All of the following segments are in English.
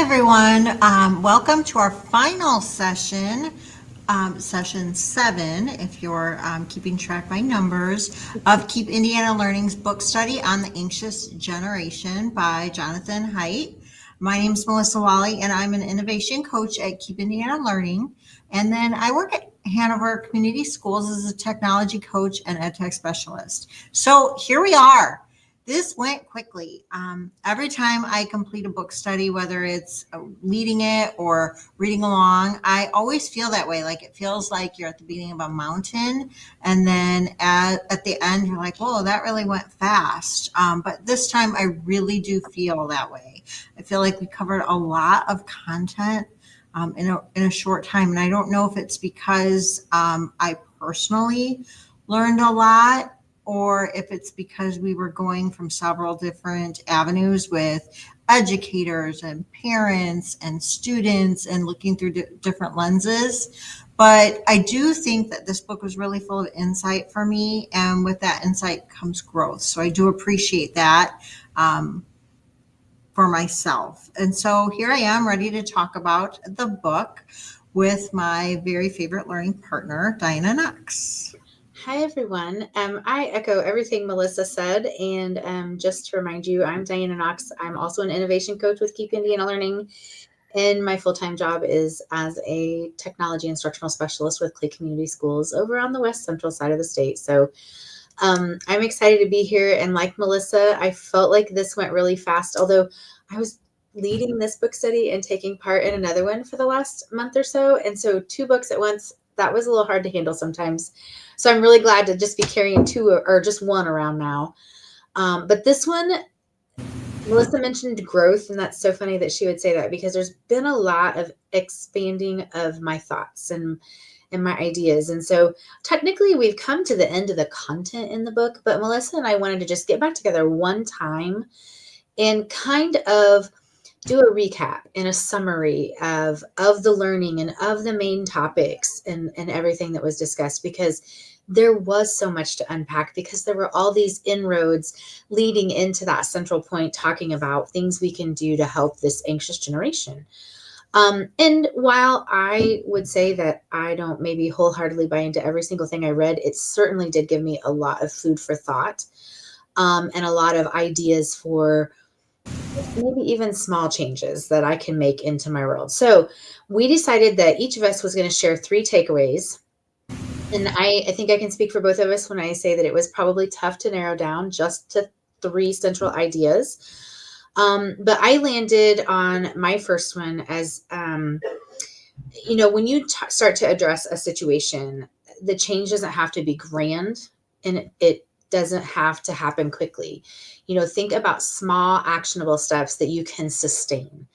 everyone. Welcome to our final session, session 7, if you're keeping track by numbers, of Keep Indiana Learning's book study on the Anxious Generation by Jonathan Haidt. My name is Melissa Wally, and I'm an innovation coach at Keep Indiana Learning. And then I work at Hanover Community Schools as a technology coach and ed tech specialist. So here we are. This went quickly. Every time I complete a book study, whether it's leading it or reading along, I always feel that way. Like it feels like you're at the beginning of a mountain. And then at the end, you're like, whoa, that really went fast. But this time I really do feel that way. I feel like we covered a lot of content in a short time. And I don't know if it's because I personally learned a lot, or if it's because we were going from several different avenues with educators and parents and students and looking through different lenses. But I do think that this book was really full of insight for me, and with that insight comes growth. So I do appreciate that for myself. And so here I am ready to talk about the book with my very favorite learning partner, Diana Knox. Hi, everyone. I echo everything Melissa said. And just to remind you, I'm Diana Knox. I'm also an innovation coach with Keep Indiana Learning. And my full-time job is as a technology instructional specialist with Clay Community Schools over on the west central side of the state. So I'm excited to be here. And like Melissa, I felt like this went really fast, although I was leading this book study and taking part in another one for the last month or so. And so 2 books at once, that was a little hard to handle sometimes. So I'm really glad to just be carrying 2 or just 1 around now. But this one, Melissa mentioned growth, and that's so funny that she would say that because there's been a lot of expanding of my thoughts and my ideas. And so technically we've come to the end of the content in the book, but Melissa and I wanted to just get back together one time and kind of do a recap and a summary of the learning and of the main topics and everything that was discussed, because there was so much to unpack, because there were all these inroads leading into that central point, talking about things we can do to help this anxious generation. And while I would say that I don't maybe wholeheartedly buy into every single thing I read, it certainly did give me a lot of food for thought, and a lot of ideas for maybe even small changes that I can make into my world. So we decided that each of us was going to share 3 takeaways. And I think I can speak for both of us when I say that it was probably tough to narrow down just to 3 central ideas. But I landed on my first one as, when you start to address a situation, the change doesn't have to be grand, and it doesn't have to happen quickly. Think about small actionable steps that you can sustain.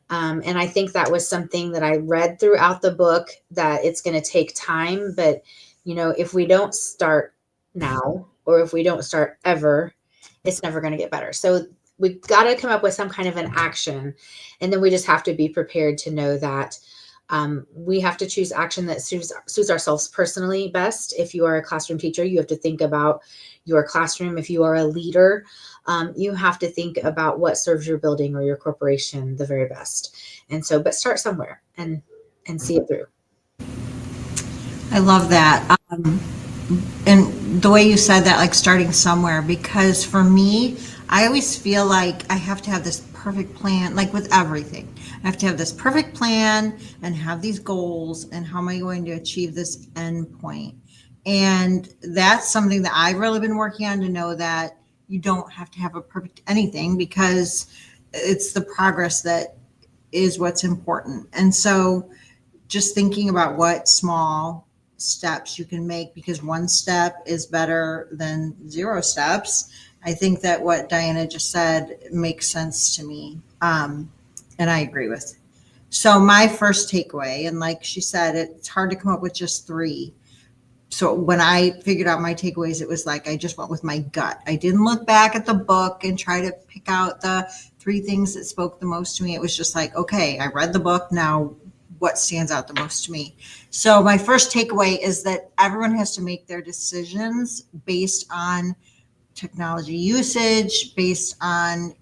And I think that was something that I read throughout the book, that it's going to take time. But, if we don't start now, or if we don't start ever, it's never going to get better. So we've got to come up with some kind of an action. And then we just have to be prepared to know that we have to choose action that suits ourselves personally best. If you are a classroom teacher, you have to think about your classroom. If you are a leader, you have to think about what serves your building or your corporation the very best. And so, but start somewhere and see it through. I love that. And the way you said that, like starting somewhere, because for me, I always feel like I have to have this perfect plan, like with everything. I have to have this perfect plan and have these goals, and how am I going to achieve this end point? And that's something that I've really been working on, to know that you don't have to have a perfect anything, because it's the progress that is what's important. And so just thinking about what small steps you can make, because 1 step is better than 0 steps. I think that what Diana just said makes sense to me. And I agree with. So my first takeaway, and like she said, it's hard to come up with just 3. So when I figured out my takeaways, it was like I just went with my gut. I didn't look back at the book and try to pick out the 3 things that spoke the most to me. It was just like, okay, I read the book. Now what stands out the most to me? So my first takeaway is that everyone has to make their decisions based on technology usage, based on,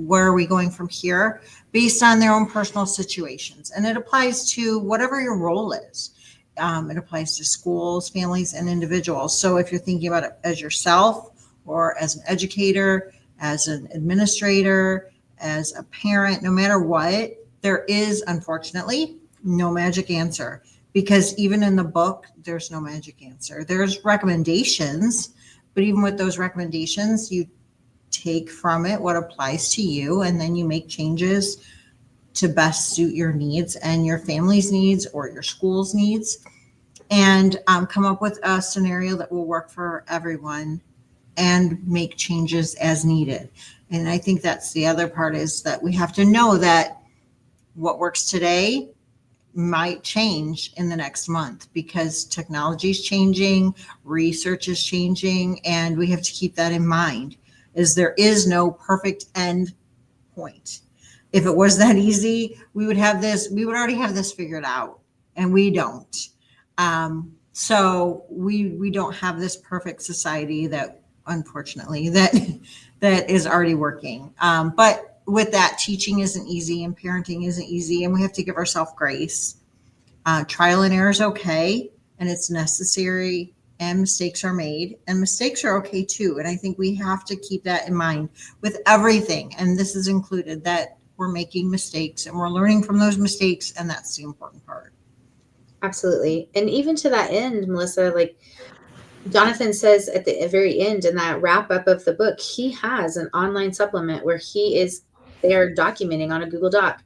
where are we going from here, based on their own personal situations. And it applies to whatever your role is. It applies to schools, families, and individuals. So if you're thinking about it as yourself or as an educator, as an administrator, as a parent, no matter what, there is, unfortunately, no magic answer, because even in the book, there's no magic answer. There's recommendations, but even with those recommendations, you take from it what applies to you, and then you make changes to best suit your needs and your family's needs or your school's needs, and come up with a scenario that will work for everyone and make changes as needed. And I think that's the other part, is that we have to know that what works today might change in the next month, because technology is changing, research is changing, and we have to keep that in mind, is there is no perfect end point. If it was that easy, we would already have this figured out, and we don't. So we don't have this perfect society that, unfortunately, that is already working. But with that, teaching isn't easy and parenting isn't easy, and we have to give ourselves grace. Trial and error is okay, and it's necessary, and mistakes are made, and mistakes are okay too. And I think we have to keep that in mind with everything, and this is included, that we're making mistakes and we're learning from those mistakes, and that's the important part. Absolutely. And even to that end, Melissa, like Jonathan says at the very end in that wrap up of the book, he has an online supplement where they are documenting on a Google Doc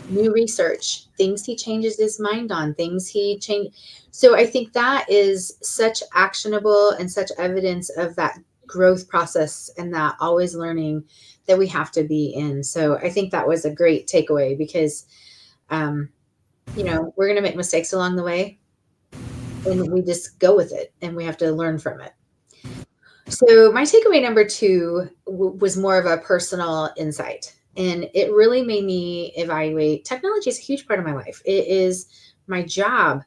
new research, things he changes his mind on, things he changed. So I think that is such actionable and such evidence of that growth process and that always learning that we have to be in. So I think that was a great takeaway, because, we're going to make mistakes along the way, and we just go with it, and we have to learn from it. So my takeaway number 2 was more of a personal insight, and it really made me evaluate technology is a huge part of my life. It is my job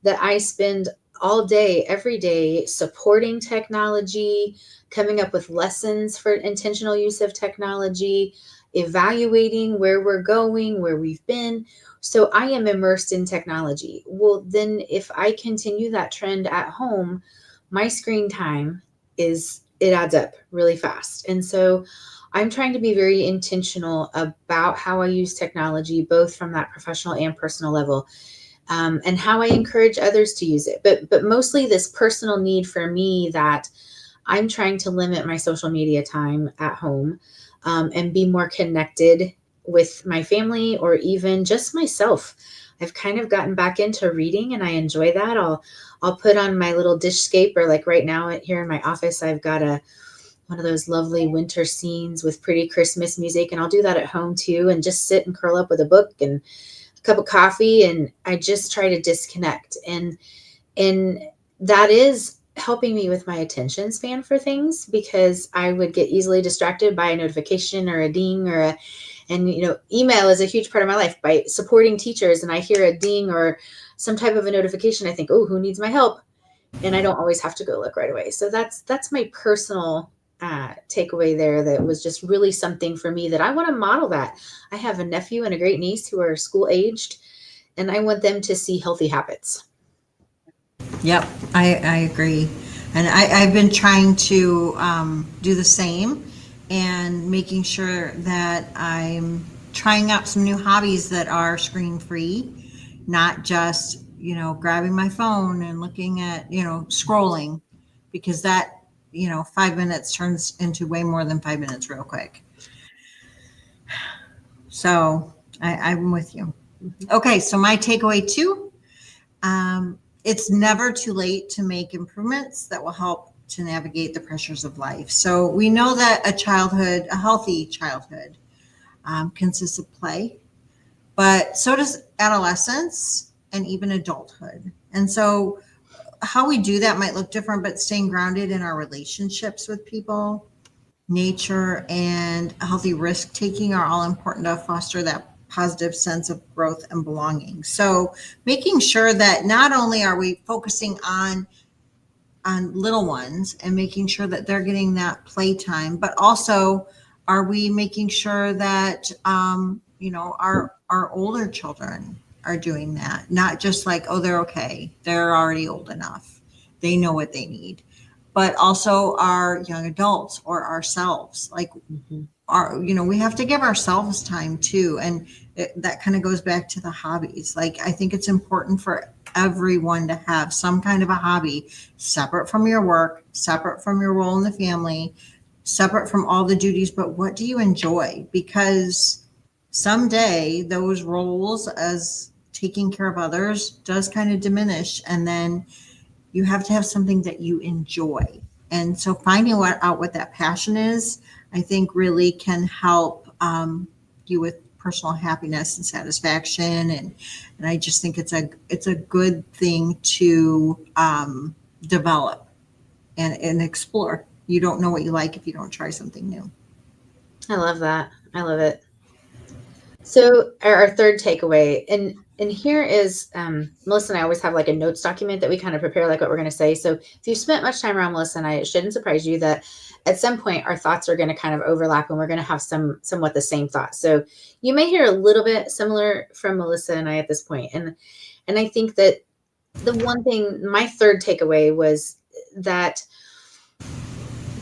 that I spend all day, every day, supporting technology, coming up with lessons for intentional use of technology, evaluating where we're going, where we've been. So I am immersed in technology. Well, then if I continue that trend at home, my screen time it adds up really fast. And so I'm trying to be very intentional about how I use technology, both from that professional and personal level, and how I encourage others to use it. But mostly this personal need for me, that I'm trying to limit my social media time at home, and be more connected with my family, or even just myself. I've kind of gotten back into reading, and I enjoy that. I'll put on my little dishscape, or like right now here in my office, I've got one of those lovely winter scenes with pretty Christmas music, and I'll do that at home too, and just sit and curl up with a book and a cup of coffee, and I just try to disconnect. And that is helping me with my attention span for things, because I would get easily distracted by a notification or a ding and email is a huge part of my life. By supporting teachers, and I hear a ding or some type of a notification, I think, oh, who needs my help? And I don't always have to go look right away. So that's my personal takeaway there. That was just really something for me that I want to model that. I have a nephew and a great niece who are school aged, and I want them to see healthy habits. Yep, I agree. And I've been trying to do the same, and making sure that I'm trying out some new hobbies that are screen free, not just, grabbing my phone and looking at, scrolling, because that, 5 minutes turns into way more than 5 minutes real quick. So I'm with you. Okay, so my takeaway 2, it's never too late to make improvements that will help to navigate the pressures of life. So we know that a healthy childhood, consists of play, but so does adolescence and even adulthood. And so how we do that might look different, but staying grounded in our relationships with people, nature, and healthy risk taking are all important to foster that positive sense of growth and belonging. So making sure that not only are we focusing on little ones and making sure that they're getting that playtime, but also Are we making sure that, our older children are doing that? Not just like, oh, they're okay. They're already old enough. They know what they need. But also our young adults or ourselves. Like, Mhm. we have to give ourselves time too. And that kind of goes back to the hobbies. Like, I think it's important for everyone to have some kind of a hobby separate from your work, separate from your role in the family, separate from all the duties. But what do you enjoy? Because someday those roles as taking care of others does kind of diminish. And then you have to have something that you enjoy. And so finding out what that passion is, I think really can help you with personal happiness and satisfaction. And I just think it's a good thing to develop and explore. You don't know what you like if you don't try something new. I love that. I love it. So our third takeaway, and here is Melissa and I always have like a notes document that we kind of prepare like what we're going to say. So if you spent much time around Melissa and I, it shouldn't surprise you that at some point our thoughts are going to kind of overlap and we're going to have somewhat the same thoughts. So you may hear a little bit similar from Melissa and I at this point. And I think that the one thing, my third takeaway was that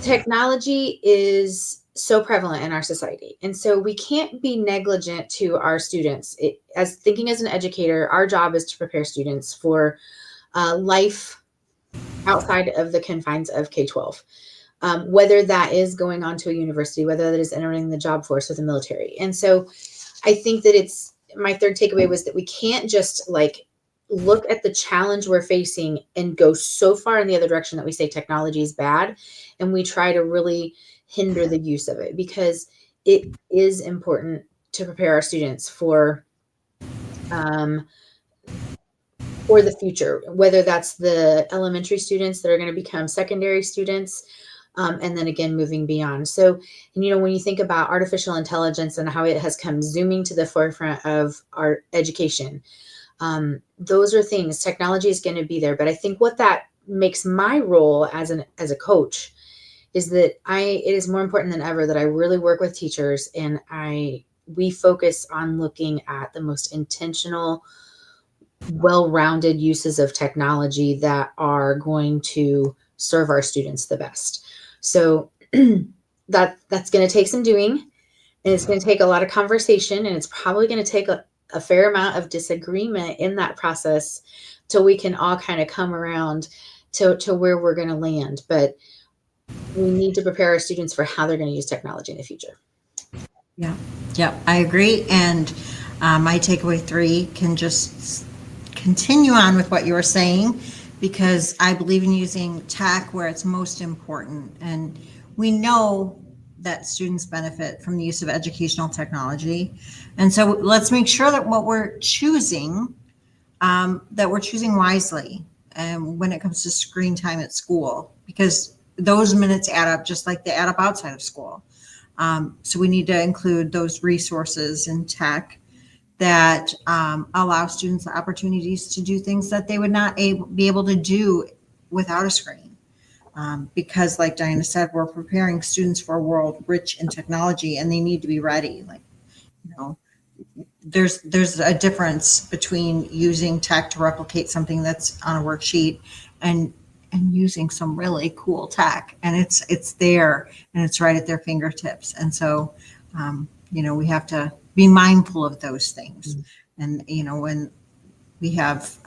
technology is so prevalent in our society. And so we can't be negligent to our students. As thinking as an educator, our job is to prepare students for life outside of the confines of K-12. Whether that is going on to a university, whether that is entering the job force or the military. And so I think that my third takeaway was that we can't just like look at the challenge we're facing and go so far in the other direction that we say technology is bad and we try to really hinder the use of it, because it is important to prepare our students um, for the future, whether that's the elementary students that are going to become secondary students, and then again moving beyond. So, and when you think about artificial intelligence and how it has come zooming to the forefront of our education, those are things. Technology is going to be there, but I think what that makes my role as a coach is that it is more important than ever that I really work with teachers and we focus on looking at the most intentional, well-rounded uses of technology that are going to serve our students the best. So that's going to take some doing, and it's going to take a lot of conversation, and it's probably going to take a fair amount of disagreement in that process till we can all kind of come around to where we're going to land. But we need to prepare our students for how they're going to use technology in the future. Yeah, yeah, I agree. And my takeaway 3 can just continue on with what you were saying, because I believe in using tech where it's most important. And we know that students benefit from the use of educational technology. And so let's make sure that what we're choosing, that we're choosing wisely when it comes to screen time at school, because those minutes add up just like they add up outside of school. So we need to include those resources in tech that allow students the opportunities to do things that they would not be able to do without a screen. Because like Diana said, we're preparing students for a world rich in technology, and they need to be ready. Like, there's a difference between using tech to replicate something that's on a worksheet and using some really cool tech, and it's there and it's right at their fingertips. And so we have to be mindful of those things. And when we have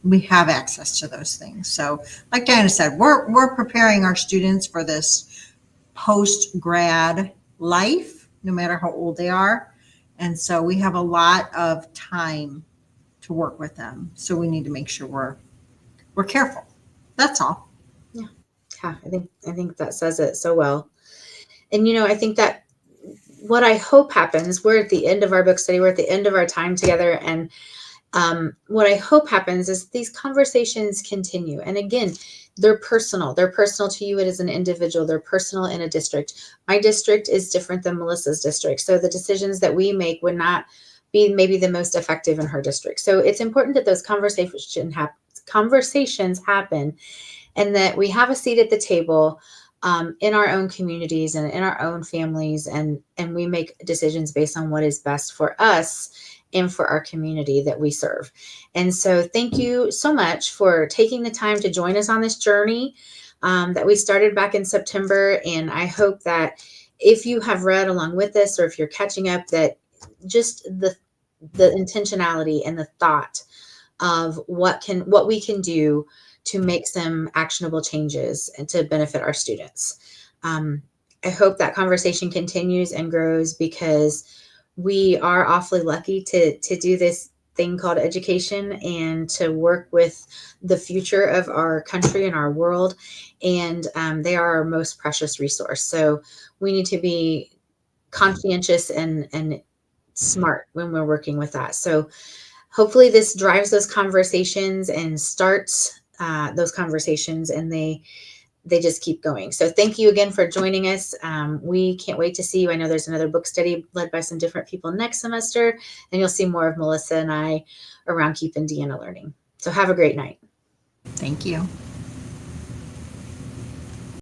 access to those things. So like Diana said, we're preparing our students for this post grad life, no matter how old they are. And so we have a lot of time to work with them. So we need to make sure we're careful. That's all. Yeah, I think that says it so well. And I think that what I hope happens, we're at the end of our book study, we're at the end of our time together, and what I hope happens is these conversations continue. And again, they're personal. They're personal to you as an individual. They're personal in a district. My district is different than Melissa's district. So the decisions that we make would not be maybe the most effective in her district. So it's important that those conversations happen and that we have a seat at the table. in our own communities and in our own families, and we make decisions based on what is best for us and for our community that we serve. And so thank you so much for taking the time to join us on this journey that we started back in September. And I hope that if you have read along with us, or if you're catching up, that just the intentionality and the thought of what we can do to make some actionable changes and to benefit our students. I hope that conversation continues and grows, because we are awfully lucky to do this thing called education and to work with the future of our country and our world. And they are our most precious resource. So we need to be conscientious and smart when we're working with that. So hopefully this drives those conversations and starts those conversations, and they just keep going. So thank you again for joining us. We can't wait to see you. I know there's another book study led by some different people next semester, and you'll see more of Melissa and I around Keep Indiana Learning. So have a great night. Thank you.